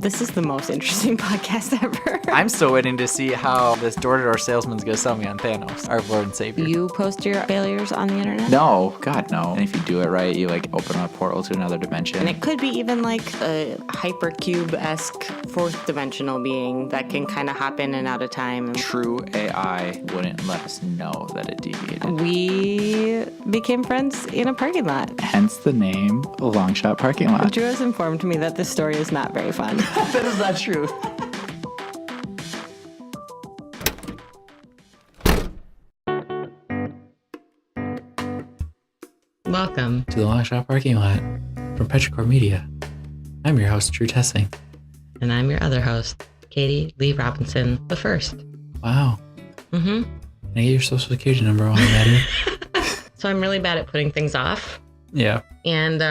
This is the most interesting podcast ever. I'm still waiting to see how this door-to-door salesman's going to sell me on Thanos, our Lord and Savior. You post your failures on the internet? No, God, no. And if you do it right, you like open a portal to another dimension. And it could be even like a hypercube-esque fourth dimensional being that can kind of hop in and out of time. True AI wouldn't let us know that it deviated. We became friends in a parking lot. Hence the name Long Shot Parking Lot. Drew has informed me that this story is not very fun. That is not true. Welcome to the Long Shot Parking Lot from Petrichor Media. I'm your host, Drew Tessing. And I'm your other host, Katie Lee Robinson the first. Wow. Mm-hmm. Can I get your social security number while I'm at it? So I'm really bad at putting things off. Yeah. And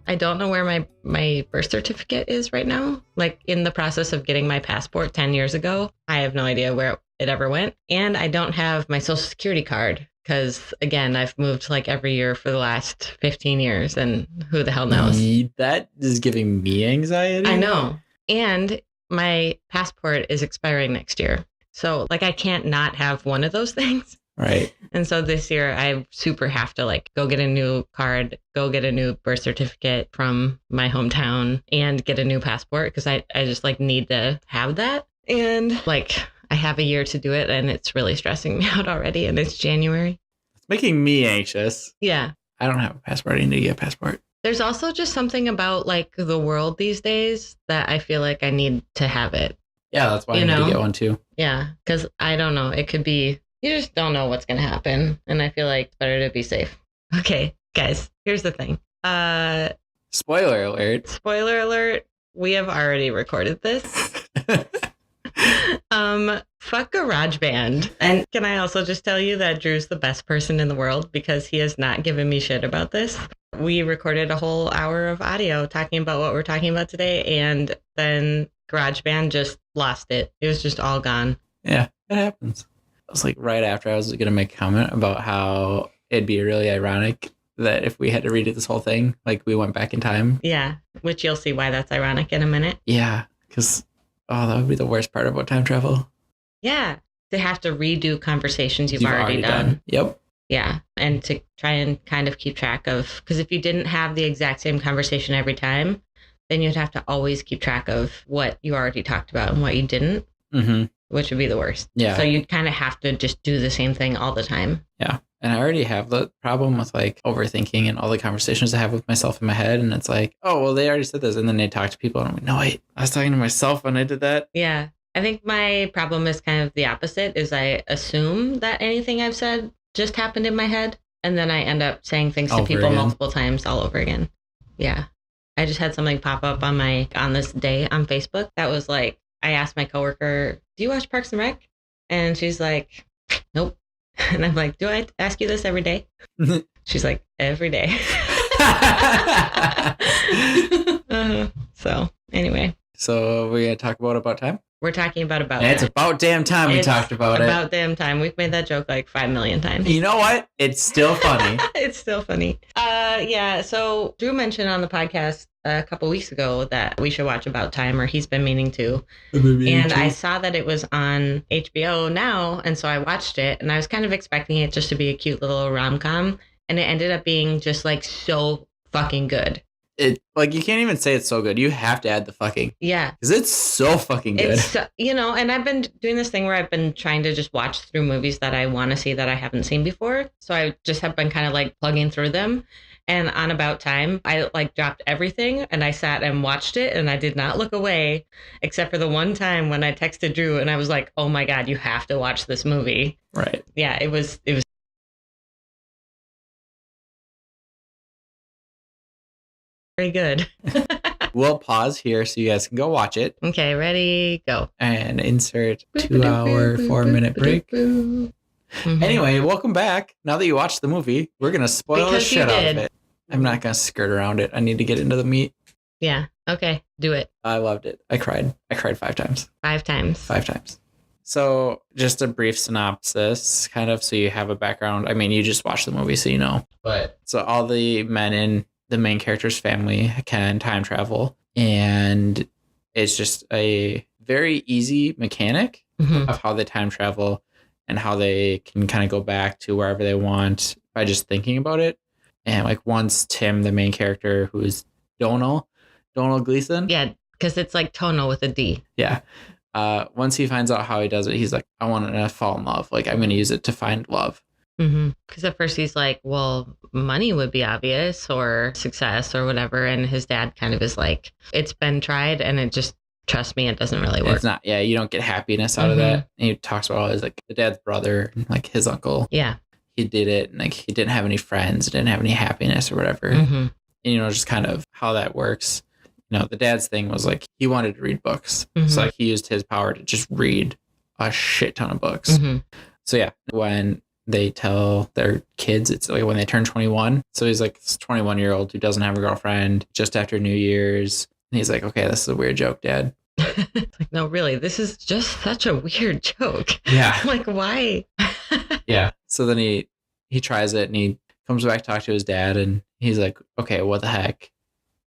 I don't know where my birth certificate is right now. Like in the process of getting my passport 10 years ago, I have no idea where it ever went. And I don't have my social security card because, again, I've moved like every year for the last 15 years and who the hell knows? That is giving me anxiety. I know. And my passport is expiring next year. So like I can't not have one of those things. Right. And so this year I super have to like go get a new card, go get a new birth certificate from my hometown and get a new passport because I just like need to have that. And like I have a year to do it and it's really stressing me out already and it's January. It's making me anxious. Yeah. I don't have a passport. I need to get a passport. There's also just something about like the world these days that I feel like I need to have it. Yeah, that's why I need to get one too. Yeah, because I don't know. It could be, you just don't know what's going to happen. And I feel like it's better to be safe. Okay, guys, here's the thing. Spoiler alert. Spoiler alert. We have already recorded this. Fuck GarageBand. And can I also just tell you that Drew's the best person in the world because he has not given me shit about this. We recorded a whole hour of audio talking about what we're talking about today. And then GarageBand just lost it. It was just all gone. Yeah, it happens. It was like right after I was going to make a comment about how it'd be really ironic that if we had to redo this whole thing, like we went back in time. Yeah, which you'll see why that's ironic in a minute. Yeah, because, that would be the worst part about time travel. Yeah, to have to redo conversations you've already done. Yep. Yeah, and to try and kind of keep track of, because if you didn't have the exact same conversation every time, then you'd have to always keep track of what you already talked about and what you didn't, which would be the worst. Yeah. So you'd kind of have to just do the same thing all the time. Yeah. And I already have the problem with like overthinking and all the conversations I have with myself in my head. And it's like, oh, well, they already said this. And then they talk to people and I'm like, no, wait, I was talking to myself when I did that. Yeah. I think my problem is kind of the opposite is I assume that anything I've said just happened in my head. And then I end up saying things to people multiple times all over again. Yeah. I just had something pop up on this day on Facebook that was like, I asked my coworker, do you watch Parks and Rec? And she's like, nope. And I'm like, do I ask you this every day? She's like, every day. So anyway. So we're going to talk about time? We're talking about It's about damn time we talked about it. About damn time. We've made that joke like 5 million times. You know what? It's still funny. It's still funny. Yeah. So Drew mentioned on the podcast a couple weeks ago that we should watch About Time, or he's been meaning to. And I saw that it was on HBO now, and so I watched it, and I was kind of expecting it just to be a cute little rom-com, and it ended up being just like so fucking good. It like you can't even say it's so good. You have to add the fucking. Yeah. Because it's so fucking good. It's and I've been doing this thing where I've been trying to just watch through movies that I want to see that I haven't seen before. So I just have been kind of like plugging through them. And on About Time, I like dropped everything and I sat and watched it and I did not look away except for the one time when I texted Drew and I was like, oh my God, you have to watch this movie. Right. Yeah, it was very good. We'll pause here so you guys can go watch it. Okay, ready, go. And insert 2 hour, 4 minute break. Anyway, welcome back. Now that you watched the movie, we're going to spoil the shit out of it. I'm not going to skirt around it. I need to get into the meat. Yeah. Okay. Do it. I loved it. I cried 5 times. 5 times. 5 times. So just a brief synopsis, kind of, so you have a background. I mean, you just watched the movie, so you know. But so all the men in the main character's family can time travel, and it's just a very easy mechanic of how they time travel and how they can kind of go back to wherever they want by just thinking about it. And like once Tim, the main character, who is Donal Gleeson. Yeah, because it's like tonal with a D. Yeah. Once he finds out how he does it, he's like, I want to fall in love. Like, I'm going to use it to find love. Because at first he's like, well, money would be obvious or success or whatever. And his dad kind of is like, it's been tried and it just, trust me, it doesn't really work. It's not, yeah, you don't get happiness out of that. And he talks about all his, like, the dad's brother, and, like, his uncle. Yeah. He did it, and, like, he didn't have any friends, didn't have any happiness or whatever. And, you know, just kind of how that works. You know, the dad's thing was, like, he wanted to read books. So, like, he used his power to just read a shit ton of books. So, yeah, when they tell their kids, it's like when they turn 21. So he's like this 21-year-old who doesn't have a girlfriend just after New Year's. And he's like, okay, this is a weird joke, Dad. It's like, no, really, this is just such a weird joke. Yeah. Like, why? Yeah. So then he tries it and he comes back to talk to his dad and he's like, okay, what the heck?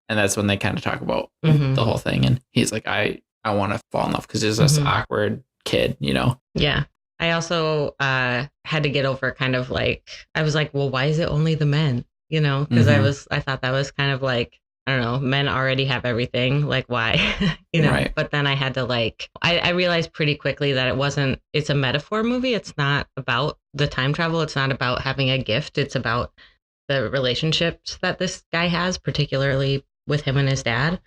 And that's when they kind of talk about the whole thing. And he's like, I want to fall in love because he's this awkward kid, you know? Yeah. I also had to get over kind of like, I was like, well, why is it only the men? You know, because I thought that was kind of like, I don't know, men already have everything. Like, why? You know, right. But then I had to like, I realized pretty quickly that it's a metaphor movie. It's not about the time travel. It's not about having a gift. It's about the relationships that this guy has, particularly with him and his dad.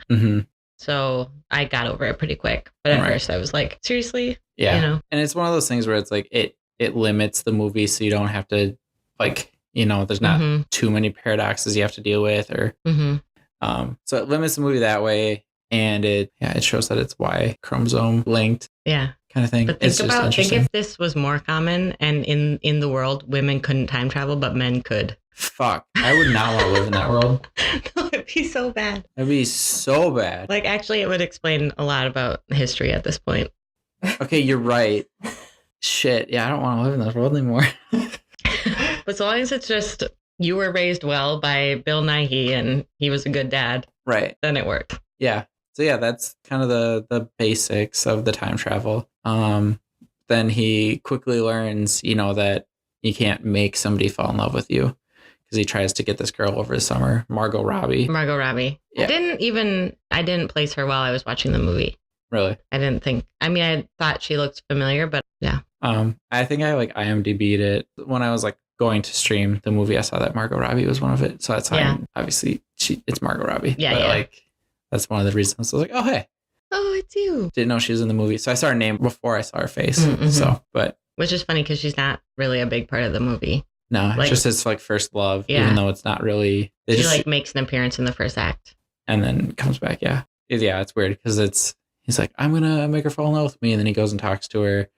So I got over it pretty quick. But at first I was like, seriously? Yeah. You know? And it's one of those things where it's like, it limits the movie so you don't have to like, you know, there's not too many paradoxes you have to deal with or so it limits the movie that way, and it shows that it's Y chromosome linked, kind of thing. But think if this was more common, and in the world, women couldn't time travel, but men could. Fuck, I would not want to live in that world. No, it'd be so bad. It'd be so bad. Like, actually, it would explain a lot about history at this point. Okay, you're right. Shit, yeah, I don't want to live in this world anymore. But as long as it's just you were raised well by Bill Nighy and he was a good dad, right? Then it worked. Yeah. So yeah, that's kind of the basics of the time travel. Then he quickly learns, you know, that you can't make somebody fall in love with you because he tries to get this girl over the summer, Margot Robbie. Yeah. I didn't place her while I was watching the movie. Really? I thought she looked familiar, but yeah. I think I like IMDb'd it when I was like going to stream the movie. I saw that Margot Robbie was one of it, so that's how obviously it's Margot Robbie. Yeah, but like that's one of the reasons. I was like, oh hey, it's you. Didn't know she was in the movie, so I saw her name before I saw her face. So, but which is funny because she's not really a big part of the movie. No, like, it's just his like first love, even though it's not really. She like makes an appearance in the first act and then comes back. Yeah, it's weird because he's like, I'm gonna make her fall in love with me, and then he goes and talks to her.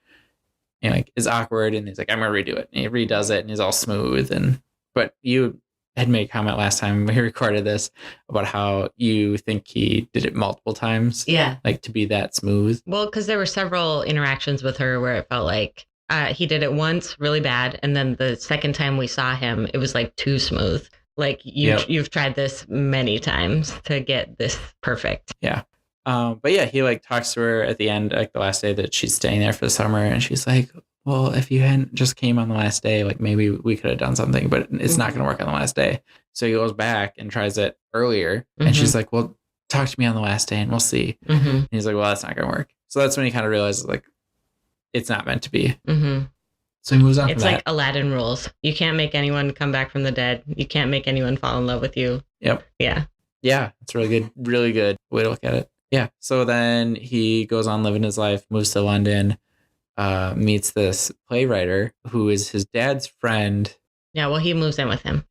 And like it's awkward, and he's like, I'm gonna redo it. And he redoes it, and he's all smooth. But you had made a comment last time we recorded this about how you think he did it multiple times. Yeah, like to be that smooth. Well, because there were several interactions with her where it felt like he did it once really bad, and then the second time we saw him, it was like too smooth. Like you've tried this many times to get this perfect. Yeah. But yeah, he like talks to her at the end, like the last day that she's staying there for the summer, and she's like, well, if you hadn't just came on the last day, like maybe we could have done something, but it's not going to work on the last day. So he goes back and tries it earlier, and she's like, well, talk to me on the last day and we'll see. And he's like, well, that's not going to work. So that's when he kind of realizes like it's not meant to be. So he moves on. It's like Aladdin rules. You can't make anyone come back from the dead. You can't make anyone fall in love with you. Yep. Yeah. Yeah. It's really good way to look at it. Yeah. So then he goes on living his life, moves to London, meets this playwright who is his dad's friend. Yeah. Well, he moves in with him.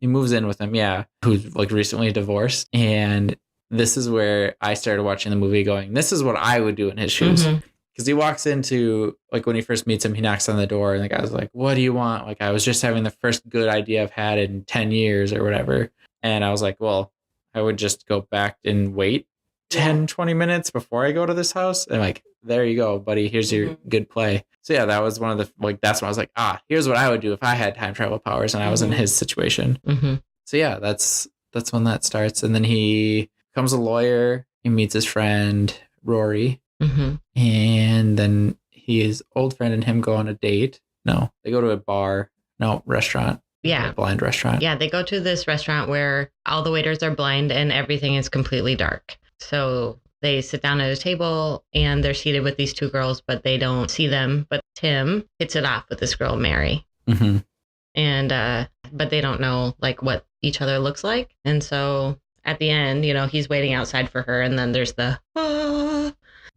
Yeah. Who's like recently divorced. And this is where I started watching the movie going, this is what I would do in his shoes. Because he walks into, like when he first meets him, he knocks on the door and the guy's like, what do you want? Like, I was just having the first good idea I've had in 10 years or whatever. And I was like, well, I would just go back and wait 10, 20 minutes before I go to this house. And like, there you go, buddy. Here's your good play. So yeah, that was one of the, like, that's when I was like, here's what I would do if I had time travel powers and I was in his situation. So yeah, that's when that starts. And then he becomes a lawyer. He meets his friend, Rory. Mm-hmm. And then his old friend and him go on a date. No, they go to a bar. No, restaurant. Yeah. A blind restaurant. Yeah, they go to this restaurant where all the waiters are blind and everything is completely dark. So they sit down at a table and they're seated with these two girls, but they don't see them. But Tim hits it off with this girl, Mary. Mm-hmm. And, but they don't know like what each other looks like. And so at the end, you know, he's waiting outside for her. And then there's the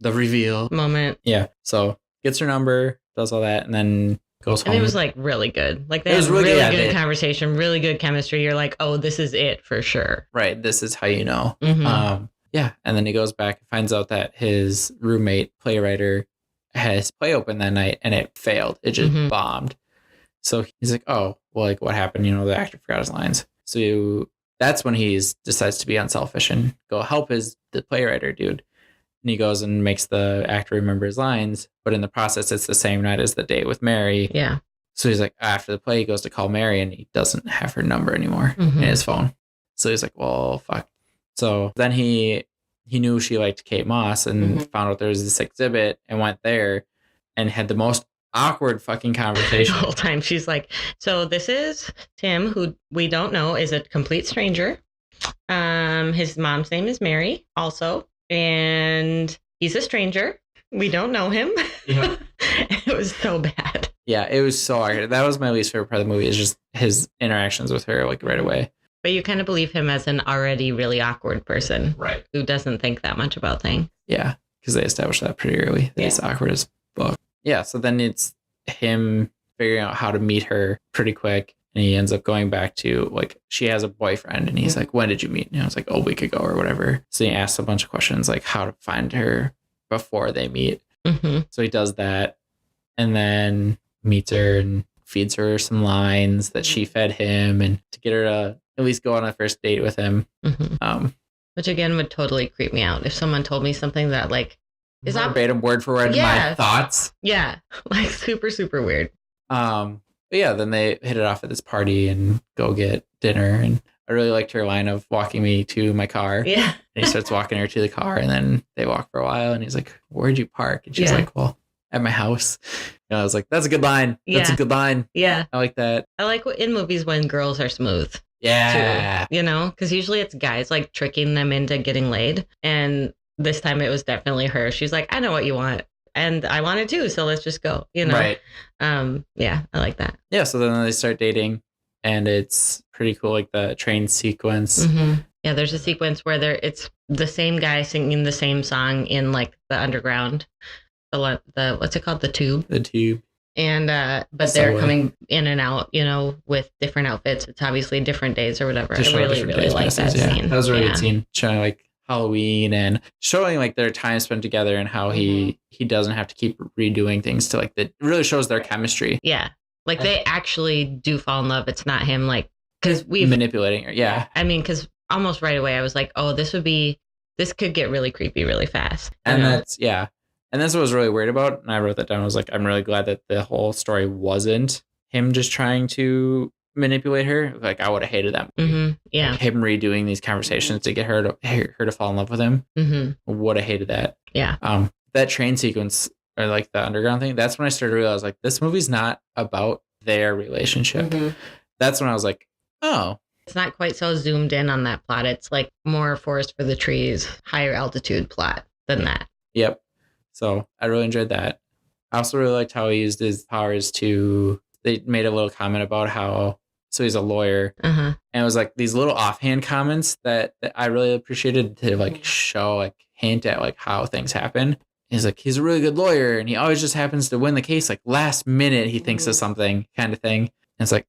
reveal moment. Yeah. So gets her number, does all that, and then goes home. And it was like really good. Like they had really good conversation, really good chemistry. You're like, oh, this is it for sure. Right. This is how you know. Mm-hmm. Yeah. And then he goes back and finds out that his roommate, playwriter, has play open that night and it failed. It just bombed. So he's like, oh, well, like what happened? You know, the actor forgot his lines. So that's when he decides to be unselfish and go help the playwriter dude. And he goes and makes the actor remember his lines. But in the process, it's the same night as the date with Mary. Yeah. So he's like, after the play, he goes to call Mary and he doesn't have her number anymore in his phone. So he's like, well, fuck. So then he knew she liked Kate Moss and found out there was this exhibit and went there and had the most awkward fucking conversation. The whole time. She's like, so this is Tim, who we don't know, is a complete stranger. His mom's name is Mary also. And he's a stranger. We don't know him. Yeah. It was so bad. Yeah, it was so awkward. That was my least favorite part of the movie, is just his interactions with her, like right away. But you kind of believe him as an already really awkward person. Right. Who doesn't think that much about things. Yeah, because they established that pretty early. That he's awkward as fuck. Yeah, so then it's him figuring out how to meet her pretty quick. And he ends up going back to, like, she has a boyfriend. And he's like, when did you meet? And I was like, a week ago or whatever. So he asks a bunch of questions, like how to find her before they meet. So he does that and then meets her and feeds her some lines that she fed him, and to get her to at least go on a first date with him. Which again would totally creep me out if someone told me something that like is verbatim word for word my thoughts. Yeah, like super, super weird. But yeah, then they hit it off at this party and go get dinner. And I really liked her line of walking me to my car. Yeah. And he starts walking her to the car, and then they walk for a while and he's like, where'd you park? And she's like, well, at my house. And I was like, that's a good line. That's a good line. Yeah. I like that. I like in movies when girls are smooth. Yeah. Too, you know, because usually it's guys like tricking them into getting laid. And this time it was definitely her. She's like, I know what you want. And I want it too, so let's just go, you know? Right. Yeah, I like that. Yeah, so then they start dating, and it's pretty cool, like the train sequence. Yeah, there's a sequence where it's the same guy singing the same song in like the underground, the what's it called? The Tube. The Tube. And but they're coming in and out, you know, with different outfits. It's obviously different days or whatever. I really like that scene. That was a really good scene, showing like Halloween and showing like their time spent together and how he doesn't have to keep redoing things to like it really shows their chemistry. Yeah. Like they actually do fall in love. It's not him like, because we've manipulating her. Yeah. I mean, because almost right away I was like, oh, this could get really creepy really fast. And that's what I was really worried about. And I wrote that down. I was like, I'm really glad that the whole story wasn't him just trying to manipulate her. Like I would have hated that movie. Yeah. Like, him redoing these conversations to get her to fall in love with him. Would have hated that. Yeah. That train sequence or like the underground thing, that's when I started to realize like this movie's not about their relationship. That's when I was like, oh. It's not quite so zoomed in on that plot. It's like more Forest for the Trees, higher altitude plot than that. Yep. So I really enjoyed that. I also really liked how he used his powers they made a little comment about how, so he's a lawyer. And it was like these little offhand comments that I really appreciated to like show, like hint at like how things happen. He's like, he's a really good lawyer and he always just happens to win the case. Like last minute, he thinks of something kind of thing. And it's like,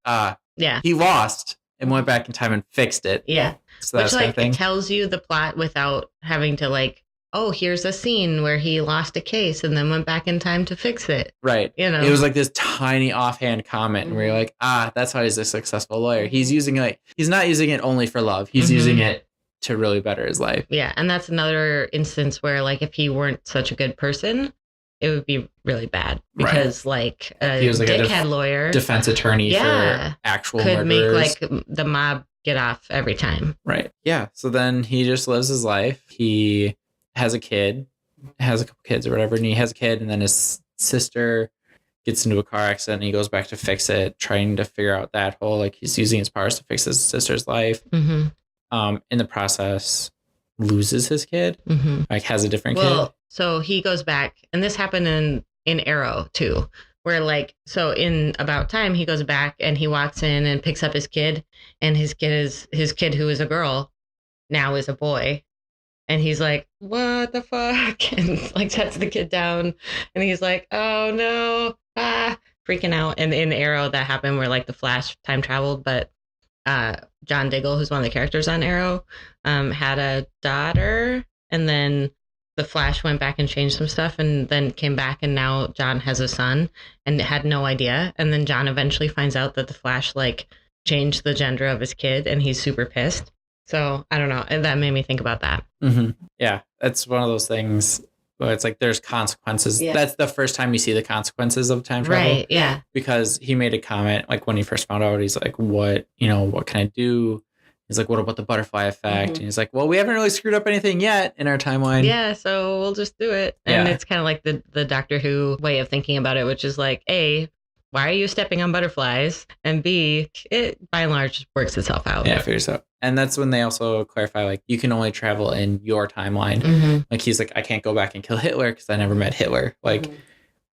he lost and went back in time and fixed it. Yeah. So that's which like thing. It tells you the plot without having to like, oh, here's a scene where he lost a case and then went back in time to fix it. Right. You know, it was like this tiny offhand comment where you're like, that's how he's a successful lawyer. He's using he's not using it only for love. He's using it to really better his life. Yeah. And that's another instance where like, if he weren't such a good person, it would be really bad because like he was like dickhead lawyer, defense attorney for actual could murderers. Make like the mob get off every time. Right. Yeah. So then he just lives his life. He has a kid has a couple kids or whatever, and he has a kid, and then his sister gets into a car accident, and he goes back to fix it, trying to figure out that whole, like, he's using his powers to fix his sister's life. Mm-hmm. In the process, loses his kid, like has a different kid. So he goes back, and this happened in Arrow too, where like, so in About Time, he goes back and he walks in and picks up his kid, and his kid who is a girl now is a boy. And he's like, what the fuck? And like sets the kid down, and he's like, oh no, freaking out. And in Arrow, that happened where like the Flash time traveled, but John Diggle, who's one of the characters on Arrow, had a daughter, and then the Flash went back and changed some stuff, and then came back, and now John has a son and had no idea. And then John eventually finds out that the Flash like changed the gender of his kid, and he's super pissed. So I don't know. And that made me think about that. Yeah, that's one of those things where it's like there's consequences. Yeah. That's the first time you see the consequences of time travel. Right. Yeah. Because he made a comment like when he first found out, he's like, what can I do? He's like, what about the butterfly effect? And he's like, well, we haven't really screwed up anything yet in our timeline. Yeah, so we'll just do it. And it's kind of like the Doctor Who way of thinking about it, which is like, A, why are you stepping on butterflies? And B, it by and large works itself out. Yeah, figures out. And that's when they also clarify, like, you can only travel in your timeline. Like, he's like, I can't go back and kill Hitler because I never met Hitler. Like,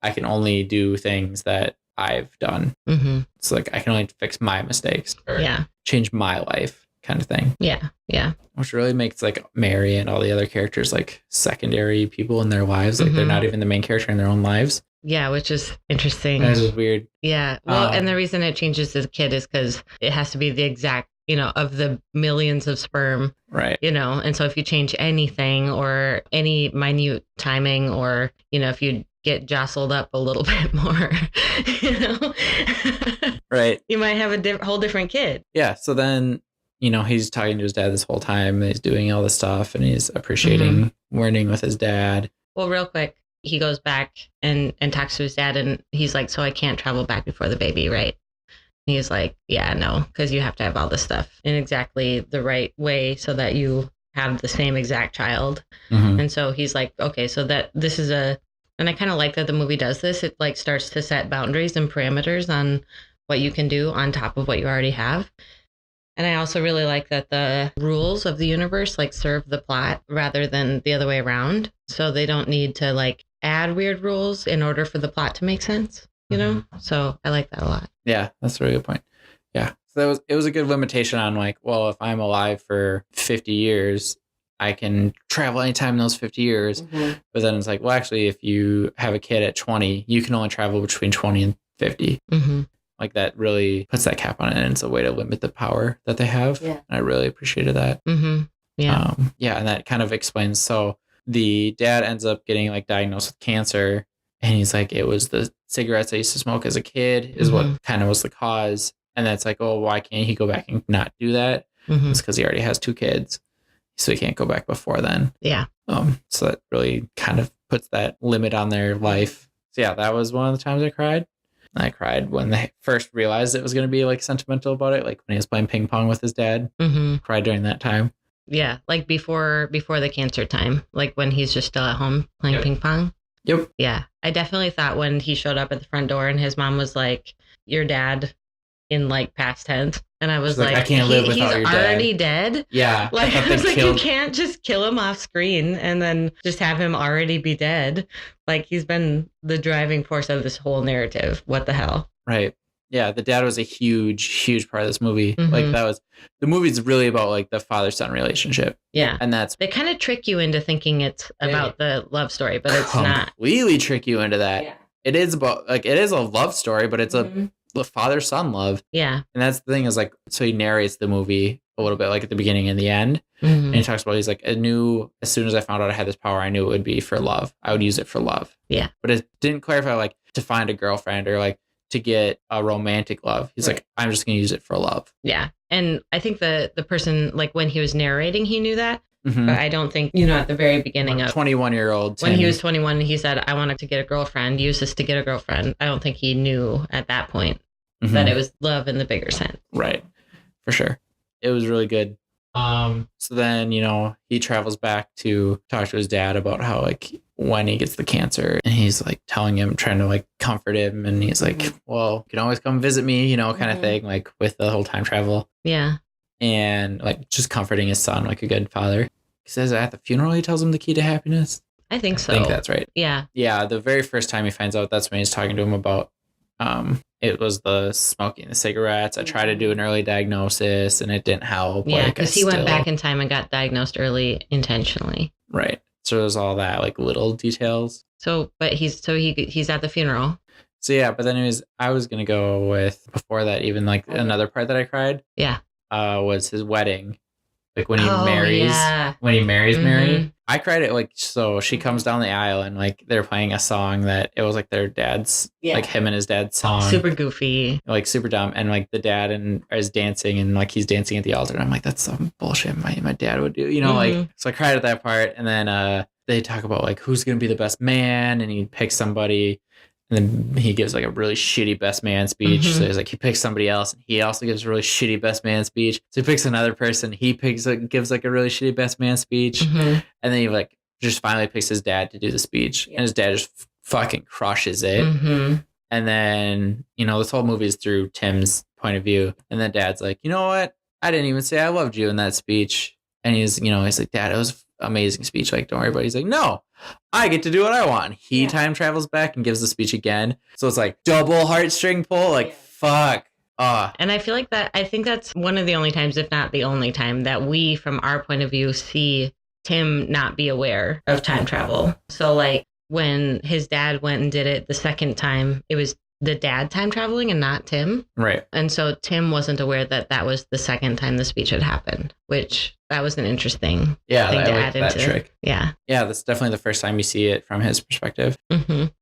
I can only do things that I've done. So, like, I can only fix my mistakes or change my life kind of thing. Yeah, yeah. Which really makes, like, Mary and all the other characters, like, secondary people in their lives. Like, they're not even the main character in their own lives. Yeah, which is interesting. That is weird. Yeah. Well, and the reason it changes the kid is because it has to be the exact, of the millions of sperm. Right. And so if you change anything or any minute timing, or, if you get jostled up a little bit more, right, you might have a whole different kid. Yeah. So then, he's talking to his dad this whole time. And he's doing all this stuff, and he's appreciating learning with his dad. Well, real quick. He goes back and talks to his dad, and he's like, so I can't travel back before the baby, right? And he's like, yeah, no, because you have to have all this stuff in exactly the right way so that you have the same exact child. And so he's like, okay, so that this is and I kind of like that the movie does this. It like starts to set boundaries and parameters on what you can do on top of what you already have. And I also really like that the rules of the universe like serve the plot rather than the other way around. So they don't need to like add weird rules in order for the plot to make sense, So I like that a lot. Yeah, that's a really good point. Yeah. So it was a good limitation on like, well, if I'm alive for 50 years, I can travel anytime in those 50 years. But then it's like, well, actually, if you have a kid at 20, you can only travel between 20 and 50. Like that really puts that cap on it, and it's a way to limit the power that they have. Yeah. And I really appreciated that. Yeah. And that kind of explains. So the dad ends up getting like diagnosed with cancer, and he's like, it was the cigarettes I used to smoke as a kid is what kind of was the cause. And that's like, oh, why can't he go back and not do that? It's because he already has 2 kids. So he can't go back before then. Yeah. So that really kind of puts that limit on their life. So yeah, that was one of the times I cried. I cried when they first realized it was going to be like sentimental about it. Like when he was playing ping pong with his dad. Cried during that time. Yeah. Like before the cancer time, like when he's just still at home playing ping pong. Yep. Yeah. I definitely thought when he showed up at the front door and his mom was like, your dad, in like past tense. And I was like, I can't live without your dad. He's already dead. Yeah. Like I was like, you can't just kill him off screen and then just have him already be dead. Like he's been the driving force of this whole narrative. What the hell? Right. Yeah. The dad was a huge part of this movie. Like the movie's really about like the father-son relationship. Yeah. And they kind of trick you into thinking it's about the love story, but it's not. Completely trick you into that. Yeah. It is about like, it is a love story, but it's the father-son love. Yeah. And that's the thing is like, so he narrates the movie a little bit like at the beginning and the end. And he talks about, he's like, I knew as soon as I found out I had this power, I knew it would be for love. I would use it for love. Yeah. But it didn't clarify like to find a girlfriend or like to get a romantic love. He's like, I'm just going to use it for love. Yeah. And I think the person, like when he was narrating, he knew that. But I don't think, at the very beginning of 21-year-old when he was 21, he said, I wanted to get a girlfriend, use this to get a girlfriend. I don't think he knew at that point that it was love in the bigger sense. Right. For sure. It was really good. So then, he travels back to talk to his dad about how like when he gets the cancer, and he's like telling him, trying to like comfort him, and he's like, well, you can always come visit me, you know, kind of thing, like with the whole time travel. Yeah. And like just comforting his son like a good father. He says at the funeral he tells him the key to happiness. I think so. I think that's right. Yeah. Yeah, the very first time he finds out, that's when he's talking to him about it was the smoking the cigarettes. I tried to do an early diagnosis and it didn't help. Yeah, because he went back in time and got diagnosed early intentionally. Right. So there's all that like little details. So, but he's at the funeral. So yeah, but then I was gonna go with before that, even like another part that I cried. Yeah. Was his wedding. Like when he marries Mary. I cried it like, so she comes down the aisle and like they're playing a song that it was like their dad's, like him and his dad's song. Super goofy. Like super dumb. And like the dad is dancing and like he's dancing at the altar. And I'm like, that's some bullshit my dad would do, you know, like, so I cried at that part. And then they talk about like who's going to be the best man, and he picks somebody. And then he gives like a really shitty best man speech. So he's like, he picks somebody else, and he also gives a really shitty best man speech. So he picks another person. He gives like a really shitty best man speech. And then he like just finally picks his dad to do the speech. And his dad just fucking crushes it. And then, you know, this whole movie is through Tim's point of view. And then dad's like, you know what? I didn't even say I loved you in that speech. And he's like, Dad, it was an amazing speech. Like, don't worry about it. He's like, no, I get to do what I want. He time travels back and gives the speech again. So it's like double heartstring pull. Like, fuck. And I feel like I think that's one of the only times, if not the only time, that we, from our point of view, see Tim not be aware of time travel. So like when his dad went and did it the second time, it was the dad time traveling and not Tim. Right. And so Tim wasn't aware that was the second time the speech had happened, which that was an interesting thing to add into. That trick. Yeah. Yeah, that's definitely the first time you see it from his perspective.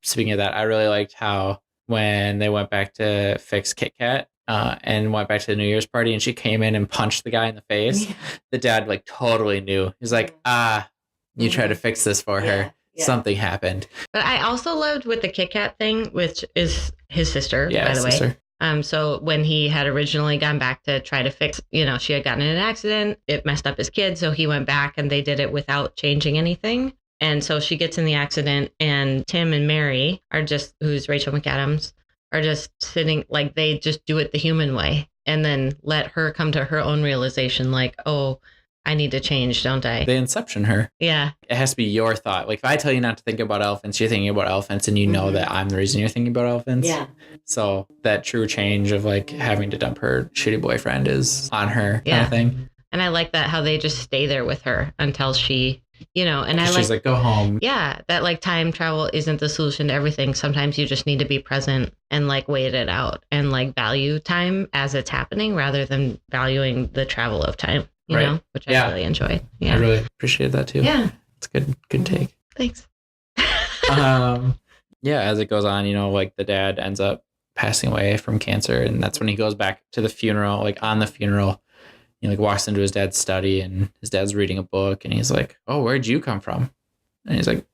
Speaking of that, I really liked how when they went back to fix Kit Kat and went back to the New Year's party and she came in and punched the guy in the face, the dad like totally knew. He's like, you tried to fix this for her. Yeah. Something happened. But I also loved with the Kit Kat thing, which is his sister, by the way. So when he had originally gone back to try to fix, you know, she had gotten in an accident, it messed up his kid. So he went back and they did it without changing anything. And so she gets in the accident and Tim and Mary who's Rachel McAdams, are just sitting, like they just do it the human way and then let her come to her own realization like, oh, I need to change, don't I? They inception her. Yeah. It has to be your thought. Like if I tell you not to think about elephants, you're thinking about elephants and you know that I'm the reason you're thinking about elephants. Yeah. So that true change of like having to dump her shitty boyfriend is on her kind of thing. And I like that how they just stay there with her until she, you know, and she's like, go home. Yeah. That like time travel isn't the solution to everything. Sometimes you just need to be present and like wait it out and like value time as it's happening rather than valuing the travel of time. You know, which I really enjoyed. Yeah. I really appreciate that too. Yeah. It's a good take. Thanks. Yeah, as it goes on, you know, like the dad ends up passing away from cancer. And that's when he goes back to the funeral, like on the funeral, he like walks into his dad's study and his dad's reading a book and he's like, oh, where'd you come from? And he's like,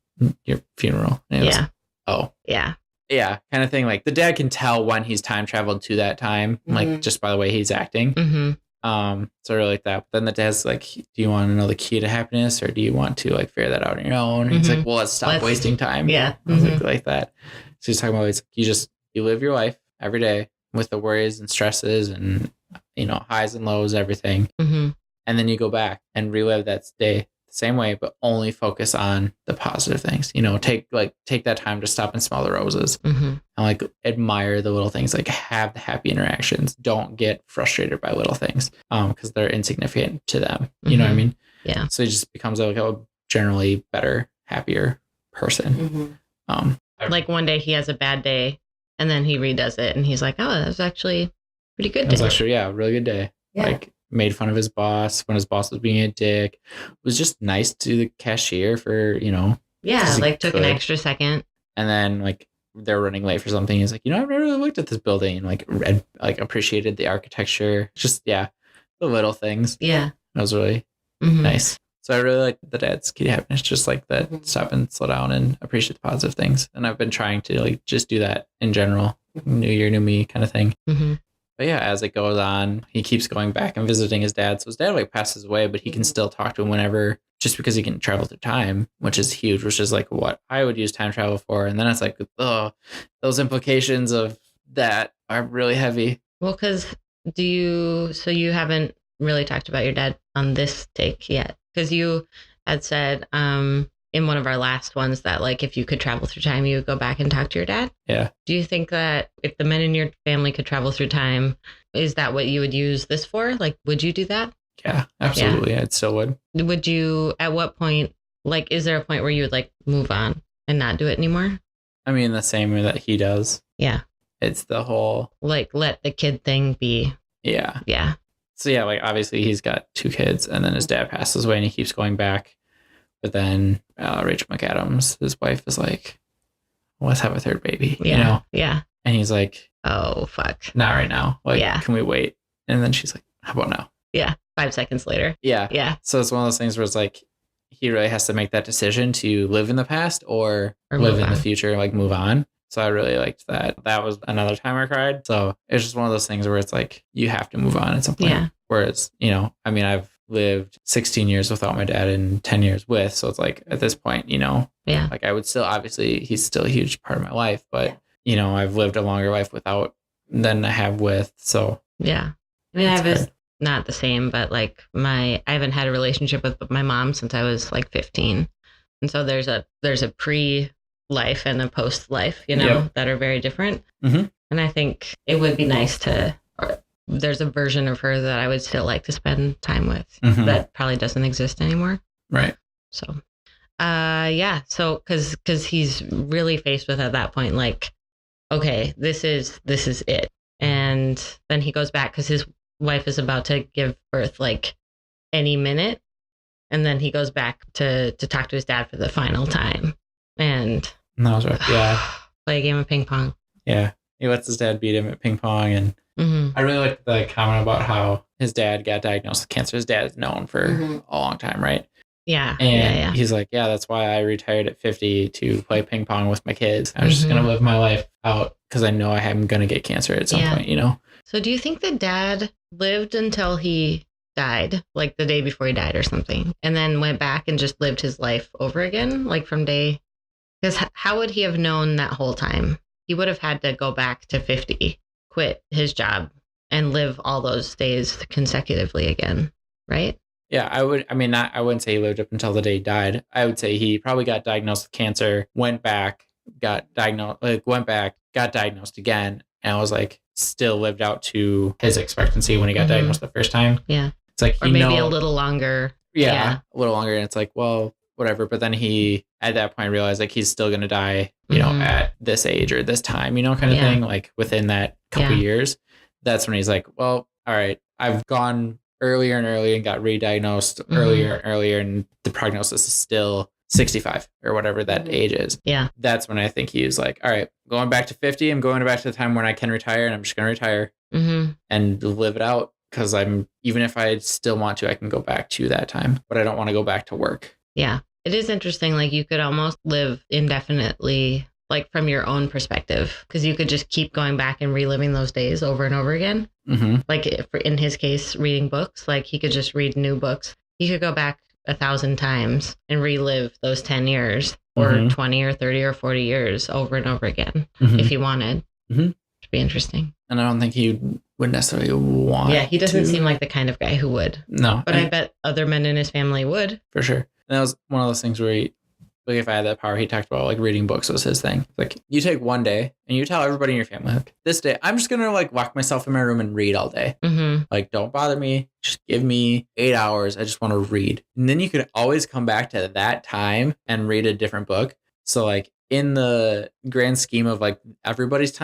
your funeral. And he goes, oh. Yeah. Yeah, kind of thing. Like the dad can tell when he's time traveled to that time, like just by the way he's acting. So I really like that. But then the dad's like, do you want to know the key to happiness or do you want to like figure that out on your own? And he's like, well, let's stop wasting time. Yeah. Like that. So he's talking about you live your life every day with the worries and stresses and, you know, highs and lows, everything. And then you go back and relive that day the same way, but only focus on the positive things, you know, take that time to stop and smell the roses and like admire the little things, like have the happy interactions. Don't get frustrated by little things because they're insignificant to them. You know what I mean? Yeah. So he just becomes like a generally better, happier person. Like one day he has a bad day and then he redoes it and he's like, oh, that was actually pretty good day. It was actually, a really good day. Yeah. Like made fun of his boss when his boss was being a dick. It was just nice to the cashier for, you know. Yeah, like took an extra second. And then like they're running late for something. He's like, you know, I've never really looked at this building and like read, like appreciated the architecture. Just, the little things. Yeah. That was really nice. So I really like the dad's key to happiness, just like that, stop and slow down and appreciate the positive things. And I've been trying to like just do that in general. New year, new me kind of thing. But yeah, as it goes on, he keeps going back and visiting his dad. So his dad like passes away, but he can still talk to him whenever, just because he can travel through time, which is huge, which is like what I would use time travel for. And then it's like, oh, those implications of that are really heavy. Well, because so you haven't really talked about your dad on this take yet, because you had said in one of our last ones that like if you could travel through time, you would go back and talk to your dad. Yeah. Do you think that if the men in your family could travel through time, is that what you would use this for? Like, would you do that? Yeah, absolutely. Yeah. I still would. Would you, at what point, like, is there a point where you would like move on and not do it anymore? I mean, the same way that he does. Yeah. It's the whole like let the kid thing be. Yeah. Yeah. So yeah, like obviously he's got 2 kids and then his dad passes away and he keeps going back. But then Rachel McAdams, his wife, is like, let's have a 3rd baby. Yeah. You know? Yeah. And he's like, oh, fuck. Not right now. Like, yeah. Can we wait? And then she's like, how about now? Yeah. 5 seconds later. Yeah. Yeah. So it's one of those things where it's like, he really has to make that decision to live in the past or live in the future, like move on. So I really liked that. That was another time I cried. So it's just one of those things where it's like, you have to move on at some point. Yeah. Whereas, you know, I mean, I've lived 16 years without my dad and 10 years with. So it's like at this point, you know, yeah, like I would still, obviously he's still a huge part of my life, but you know, I've lived a longer life without than I have with. So yeah. I mean, I have is not the same, but like I haven't had a relationship with my mom since I was like 15. And so there's a pre-life and a post-life, you know, that are very different. Mm-hmm. And I think it would be nice there's a version of her that I would still like to spend time with that probably doesn't exist anymore. Right. So, yeah. So, cause he's really faced with at that point, like, okay, this is it. And then he goes back cause his wife is about to give birth like any minute. And then he goes back to talk to his dad for the final time and that was right. Yeah. Play a game of ping pong. Yeah. He lets his dad beat him at ping pong. And I really like the comment about how his dad got diagnosed with cancer. His dad is known for a long time, right? Yeah. And he's like, yeah, that's why I retired at 50 to play ping pong with my kids. I'm just going to live my life out because I know I am going to get cancer at some point, you know? So do you think the dad lived until he died, like the day before he died or something, and then went back and just lived his life over again, like from day? Because how would he have known that whole time? He would have had to go back to 50, quit his job, and live all those days consecutively again, right? Yeah, I wouldn't say he lived up until the day he died. I would say he probably got diagnosed with cancer, went back, got diagnosed again, and was like still lived out to his expectancy when he got diagnosed the first time. Yeah. It's like, or maybe a little longer. Yeah, a little longer. And it's like, well, whatever. But then he, at that point, realized like he's still going to die, you know, at this age or this time, you know, kind of thing, like within that couple years. That's when he's like, well, all right, I've gone earlier and earlier and got re-diagnosed earlier and earlier. And the prognosis is still 65 or whatever that age is. Yeah. That's when I think he was like, all right, going back to 50, I'm going back to the time when I can retire and I'm just going to retire and live it out. Because even if I still want to, I can go back to that time, but I don't want to go back to work. Yeah. It is interesting. Like you could almost live indefinitely, like from your own perspective, because you could just keep going back and reliving those days over and over again. Like in his case, reading books, like he could just read new books. He could go back 1,000 times and relive those 10 years or 20 or 30 or 40 years over and over again if he wanted. It'd be interesting. And I don't think he would necessarily want Yeah, he doesn't seem like the kind of guy who would. No. But I bet other men in his family would. For sure. And that was one of those things where like if I had that power, he talked about like reading books was his thing. Like you take one day and you tell everybody in your family, like this day, I'm just going to like lock myself in my room and read all day. Like, don't bother me. Just give me 8 hours. I just want to read. And then you could always come back to that time and read a different book. So like in the grand scheme of like everybody's time,